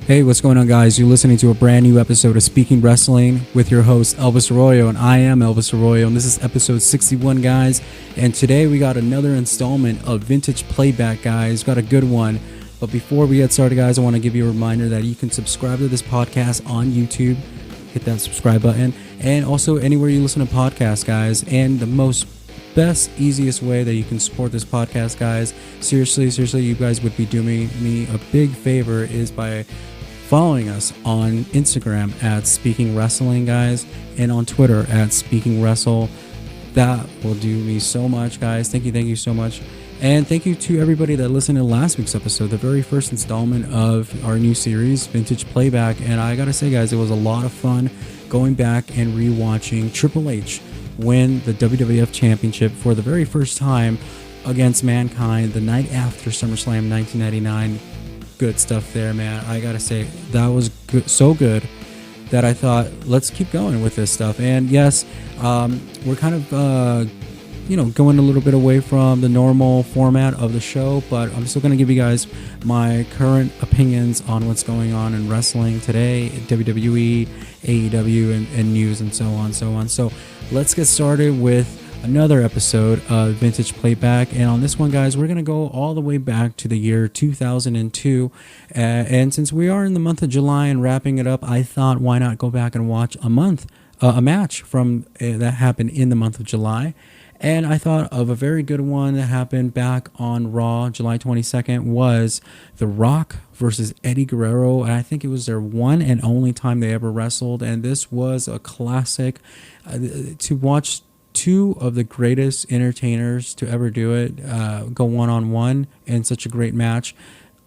Hey, what's going on, guys? You're listening to a brand new episode of Speaking Wrestling with your host, Elvis Arroyo, and I am Elvis Arroyo, and this is episode 61, guys. And today we got another installment of Vintage Playback, guys. Got a good one. But before we get started, guys, I want to give you a reminder that you can subscribe to this podcast on YouTube. Hit that subscribe button. And also anywhere you listen to podcasts, guys. And the best, easiest way that you can support this podcast, guys, seriously, you guys would be doing me a big favor is by following us on Instagram at Speaking Wrestling, guys, and on Twitter at Speaking Wrestle. That will do me so much, guys. Thank you so much. And thank you to everybody that listened to last week's episode, the very first installment of our new series, Vintage Playback. And I gotta say, guys, it was a lot of fun going back and rewatching Triple H win the WWF Championship for the very first time against Mankind the night after SummerSlam 1999. Good stuff there, man. I gotta say, that was good, so good that I thought, let's keep going with this stuff. And yes, we're kind of going a little bit away from the normal format of the show, but I'm still gonna give you guys my current opinions on what's going on in wrestling today, WWE, AEW, and news, and so on. So let's get started with another episode of Vintage Playback. And on this one, guys, we're going to go all the way back to the year 2002. And since we are in the month of July and wrapping it up, I thought, why not go back and watch a match from that happened in the month of July. And I thought of a very good one that happened back on Raw, July 22nd, was The Rock versus Eddie Guerrero. And I think it was their one and only time they ever wrestled. And this was a classic to watch. Two of the greatest entertainers to ever do it go one-on-one in such a great match.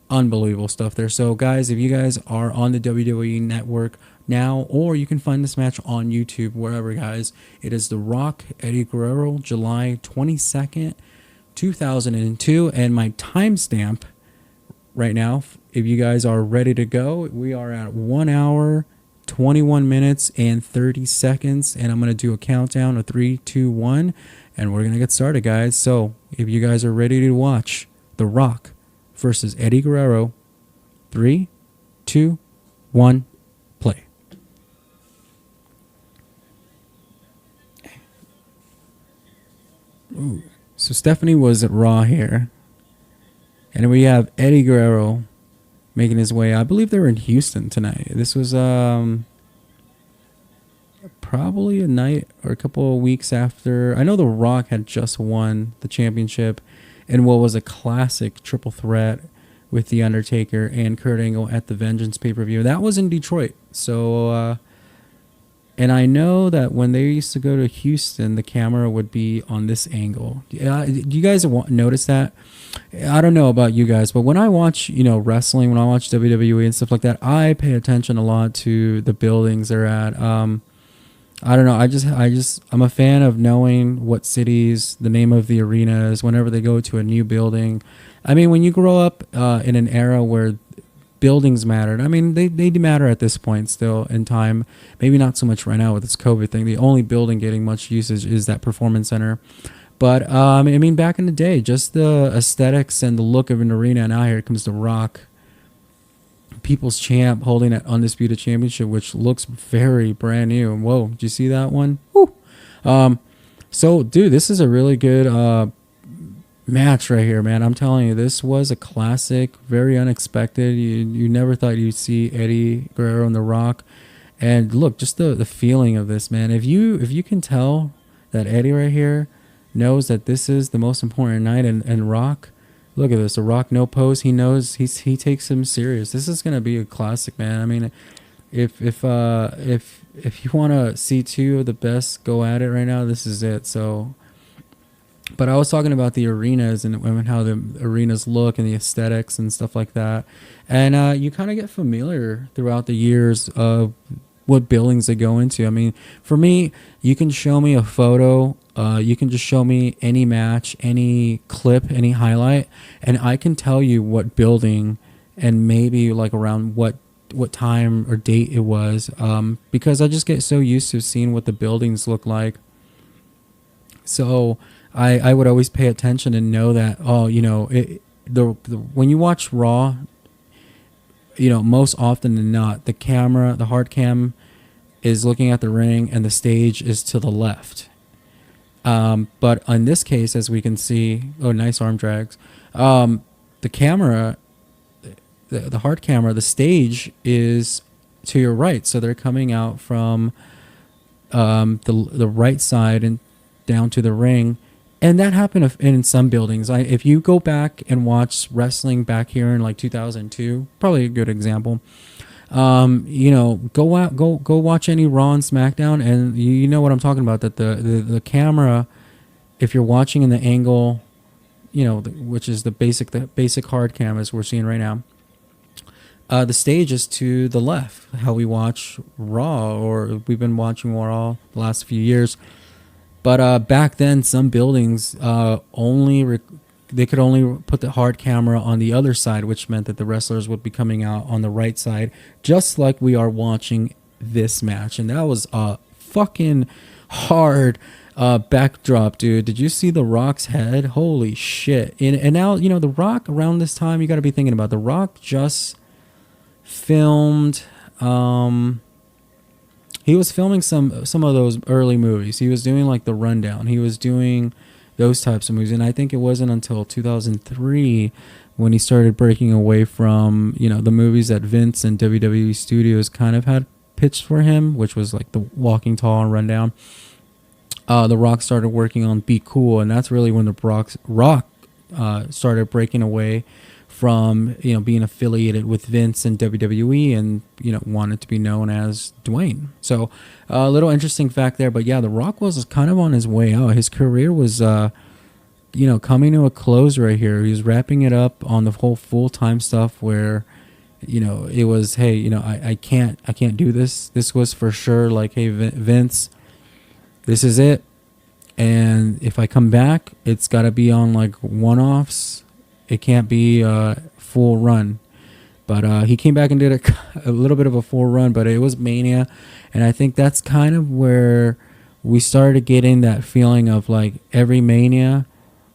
Unbelievable stuff there. So guys, if you guys are on the WWE network now, or you can find this match on YouTube, wherever, guys, it is The Rock, Eddie Guerrero, July 22nd, 2002. And my timestamp right now, if you guys are ready to go, we are at 1 hour 21 minutes and 30 seconds, and I'm going to do a countdown of 3, 2, 1, and we're going to get started, guys. So if you guys are ready to watch The Rock versus Eddie Guerrero, 3, 2, 1, play. Ooh. So Stephanie was at Raw here, and we have Eddie Guerrero making his way. I believe they were in Houston tonight. This was probably a night or a couple of weeks after. I know The Rock had just won the championship in what was a classic triple threat with The Undertaker and Kurt Angle at the Vengeance pay-per-view. That was in Detroit. So, and I know that when they used to go to Houston, the camera would be on this angle. Do you guys notice that? I don't know about you guys, but when I watch, wrestling, when I watch WWE and stuff like that, I pay attention a lot to the buildings they're at. I don't know. I'm a fan of knowing what cities, the name of the arenas, whenever they go to a new building. I mean, when you grow up in an era where buildings mattered, I mean, they matter at this point still in time. Maybe not so much right now with this COVID thing. The only building getting much usage is that Performance Center. But, I mean, back in the day, just the aesthetics and the look of an arena, and now here comes The Rock, People's Champ, holding that Undisputed Championship, which looks very brand new. And whoa, did you see that one? Woo. So, dude, this is a really good match right here, man. I'm telling you, this was a classic, very unexpected. You never thought you'd see Eddie Guerrero and The Rock. And look, just the feeling of this, man. If you can tell that Eddie right here knows that this is the most important night, and Rock, look at this, The Rock no pose. He knows he takes him serious. This is gonna be a classic, man. I mean, if you want to see two of the best go at it right now, this is it. So, but I was talking about the arenas and how the arenas look and the aesthetics and stuff like that, and you kind of get familiar throughout the years of what buildings they go into. I mean, for me, you can show me a photo, you can just show me any match, any clip, any highlight, and I can tell you what building and maybe like around what time or date it was, because I just get so used to seeing what the buildings look like. So I would always pay attention and know that, when you watch Raw, most often than not, the hard cam is looking at the ring and the stage is to the left. But in this case, as we can see, oh, nice arm drags. The camera, the hard camera, the stage is to your right. So they're coming out from the right side and down to the ring. And that happened in some buildings. If you go back and watch wrestling back here in like 2002, probably a good example. Go watch any Raw and Smackdown, and you know what I'm talking about. That the camera, if you're watching in the angle, which is the basic hard cam as we're seeing right now. The stage is to the left. How we watch Raw, or we've been watching Raw the last few years. But back then, some buildings they could only put the hard camera on the other side, which meant that the wrestlers would be coming out on the right side, just like we are watching this match. And that was a fucking hard backdrop, dude. Did you see The Rock's head? Holy shit. And now, The Rock, around this time, you got to be thinking about The Rock just filmed... he was filming some of those early movies. He was doing like The Rundown. He was doing those types of movies. And I think it wasn't until 2003 when he started breaking away from, the movies that Vince and WWE Studios kind of had pitched for him, which was like The Walking Tall and Rundown. The Rock started working on Be Cool, and that's really when the Rock started breaking away from being affiliated with Vince and WWE, and wanted to be known as Dwayne. So a little interesting fact there. But yeah, The Rock was kind of on his way out. His career was coming to a close right here. He was wrapping it up on the whole full-time stuff where it was, hey, I can't do this. This was for sure like, hey, Vince, this is it. And if I come back, it's got to be on like one-offs. It can't be a full run. But he came back and did a little bit of a full run, but it was Mania. And I think that's kind of where we started getting that feeling of like every Mania,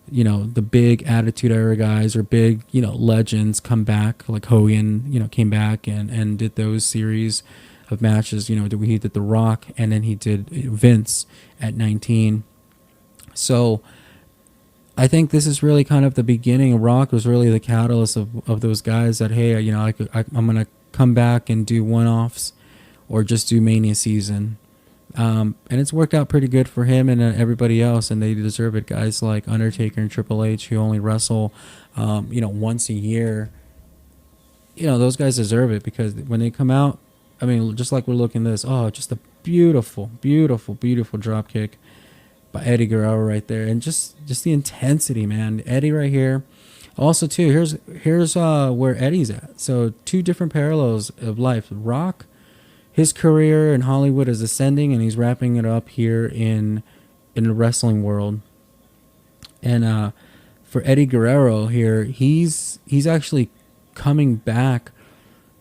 the big Attitude Era guys or big, legends come back. Like Hogan, came back and did those series of matches. He did The Rock, and then he did Vince at 19. So I think this is really kind of the beginning. Rock was really the catalyst of those guys that, hey, I'm going to come back and do one-offs or just do Mania season. And it's worked out pretty good for him and everybody else, and they deserve it. Guys like Undertaker and Triple H, who only wrestle, once a year, those guys deserve it, because when they come out, I mean, just like we're looking at this, just a beautiful, beautiful, beautiful drop kick by Eddie Guerrero right there, and just the intensity, man. Eddie right here. Also, too, here's where Eddie's at. So two different parallels of life. Rock, his career in Hollywood is ascending, and he's wrapping it up here in the wrestling world. And for Eddie Guerrero here, he's actually coming back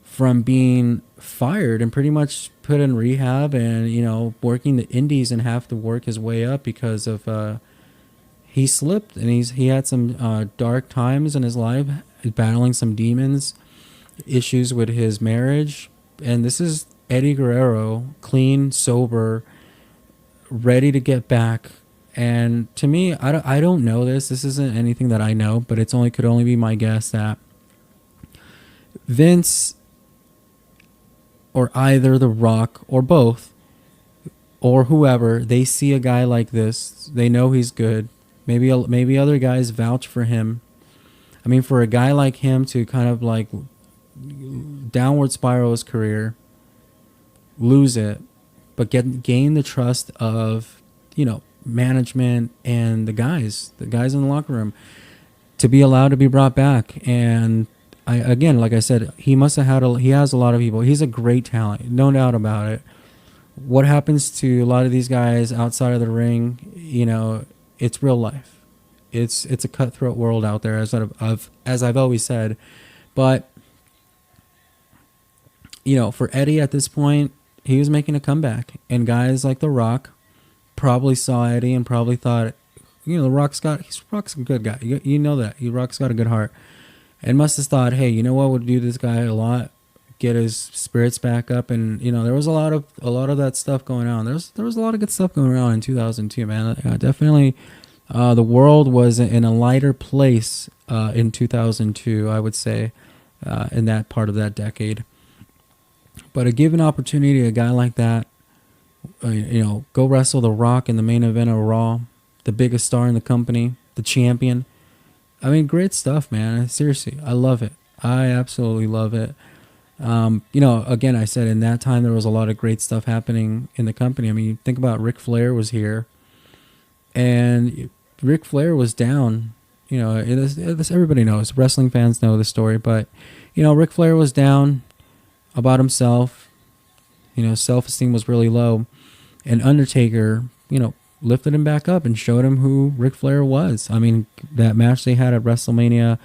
from being fired and pretty much put in rehab and working the indies, and have to work his way up because of he slipped, and he had some dark times in his life, battling some demons, issues with his marriage. And this is Eddie Guerrero, clean, sober, ready to get back. And to me, I don't know this isn't anything that I know, but could only be my guess that Vince, or either The Rock, or both, or whoever, they see a guy like this, they know he's good. Maybe other guys vouch for him. I mean, for a guy like him to kind of like downward spiral his career, lose it, but gain the trust of management and the guys in the locker room, to be allowed to be brought back. And again, like I said, he has a lot of people. He's a great talent, no doubt about it. What happens to a lot of these guys outside of the ring, it's real life. It's a cutthroat world out there, as I've always said. But for Eddie at this point, he was making a comeback, and guys like The Rock probably saw Eddie and probably thought, Rock's a good guy. You know that. Rock's got a good heart. And must have thought, hey, what would do this guy a lot get his spirits back up. And there was a lot of that stuff going on. There was a lot of good stuff going on in 2002, man. Definitely, the world was in a lighter place in 2002, I would say, in that part of that decade. But a given opportunity, a guy like that, go wrestle The Rock in the main event of Raw, the biggest star in the company, the champion. I mean, great stuff, man. Seriously, I love it. I absolutely love it. Again, I said in that time there was a lot of great stuff happening in the company. I mean, think about Ric Flair was here, and Ric Flair was down. Everybody knows. Wrestling fans know the story, but Ric Flair was down about himself. Self-esteem was really low, and Undertaker, lifted him back up and showed him who Ric Flair was. I mean, that match they had at WrestleMania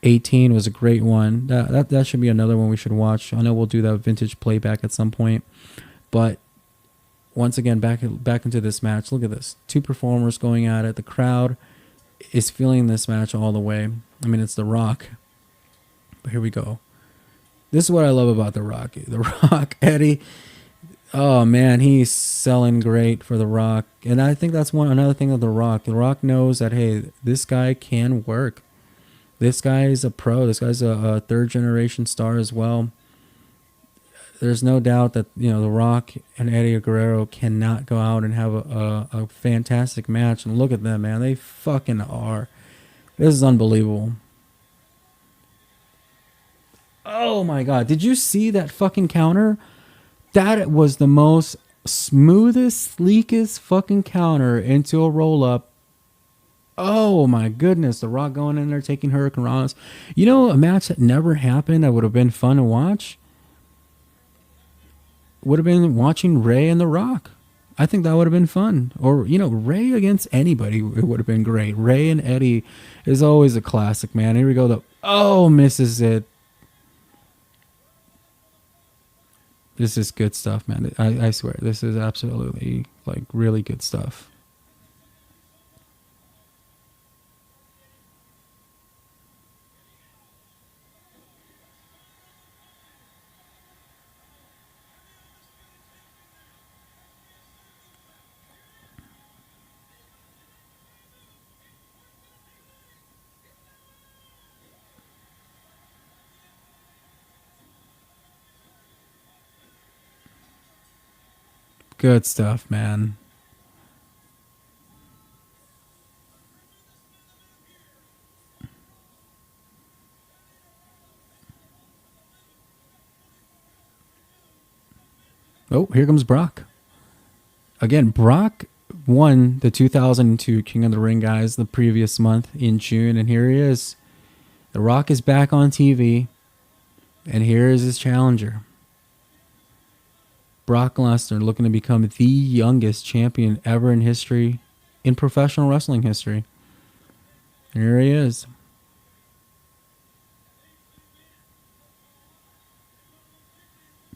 18 was a great one. That should be another one we should watch. I know we'll do that vintage playback at some point. But once again, back into this match. Look at this. Two performers going at it. The crowd is feeling this match all the way. I mean, it's The Rock. But here we go. This is what I love about The Rock. The Rock, Eddie. Oh man, he's selling great for The Rock, and I think that's another thing of The Rock. The Rock knows that, hey, this guy can work. This guy is a pro. This guy's a third generation star as well. There's no doubt that The Rock and Eddie Guerrero cannot go out and have a fantastic match. And look at them, man. They fucking are. This is unbelievable. Oh my god, did you see that fucking counter? That was the most smoothest, sleekest fucking counter into a roll-up. Oh my goodness, The Rock going in there taking Hurricane Rana's. A match that never happened that would have been fun to watch would have been watching Ray and The Rock. I think that would have been fun. Or, Ray against anybody, it would have been great. Ray and Eddie is always a classic, man. Here we go. Misses it. This is good stuff, man. I swear, this is absolutely, really good stuff. Good stuff, man. Oh, here comes Brock. Again, Brock won the 2002 King of the Ring, guys, the previous month in June, and here he is. The Rock is back on TV, and here is his challenger. Brock Lesnar, looking to become the youngest champion ever in history, in professional wrestling history. Here he is.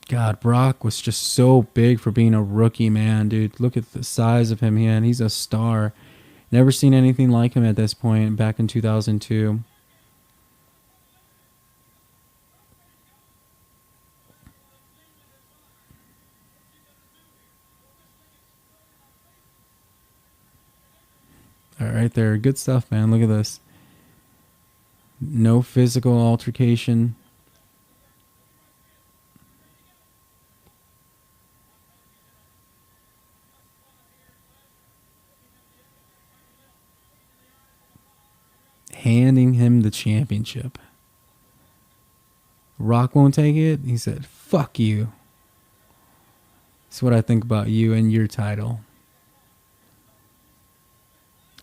God, Brock was just so big for being a rookie, man, dude. Look at the size of him, man. He's a star. Never seen anything like him at this point back in 2002. All right, there. Good stuff, man. Look at this. No physical altercation. Handing him the championship. Rock won't take it. He said, fuck you. That's what I think about you and your title.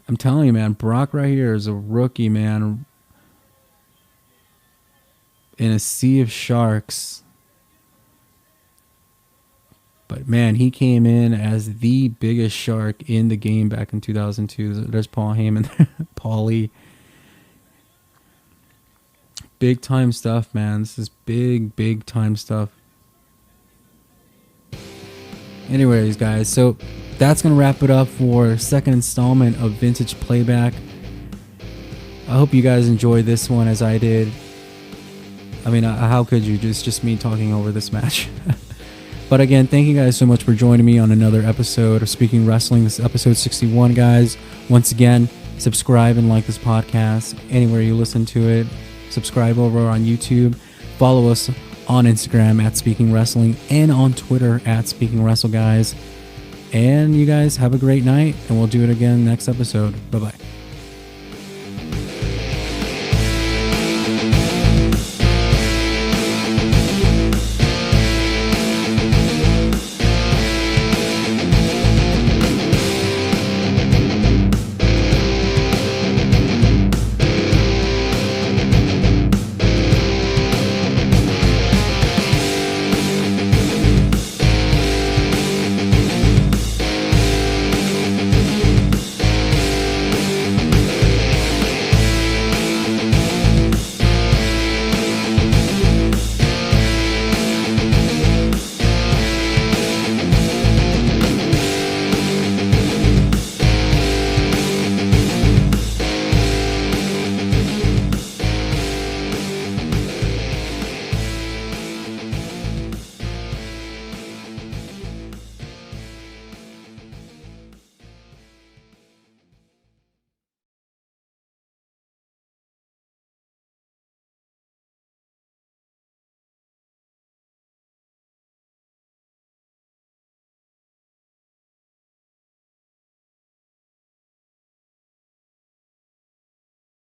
I'm telling you, man, Brock right here is a rookie, man. In a sea of sharks. But, man, he came in as the biggest shark in the game back in 2002. There's Paul Heyman there. Paulie. Big time stuff, man. This is big time stuff. Anyways, guys, so that's going to wrap it up for second installment of Vintage Playback. I hope you guys enjoyed this one as I did. I mean, how could you? It's just me talking over this match. But again, thank you guys so much for joining me on another episode of Speaking Wrestling. This is episode 61, guys. Once again, subscribe and like this podcast anywhere you listen to it. Subscribe over on YouTube. Follow us on Instagram at Speaking Wrestling and on Twitter at Speaking Wrestle, guys. And you guys have a great night, and we'll do it again next episode. Bye-bye.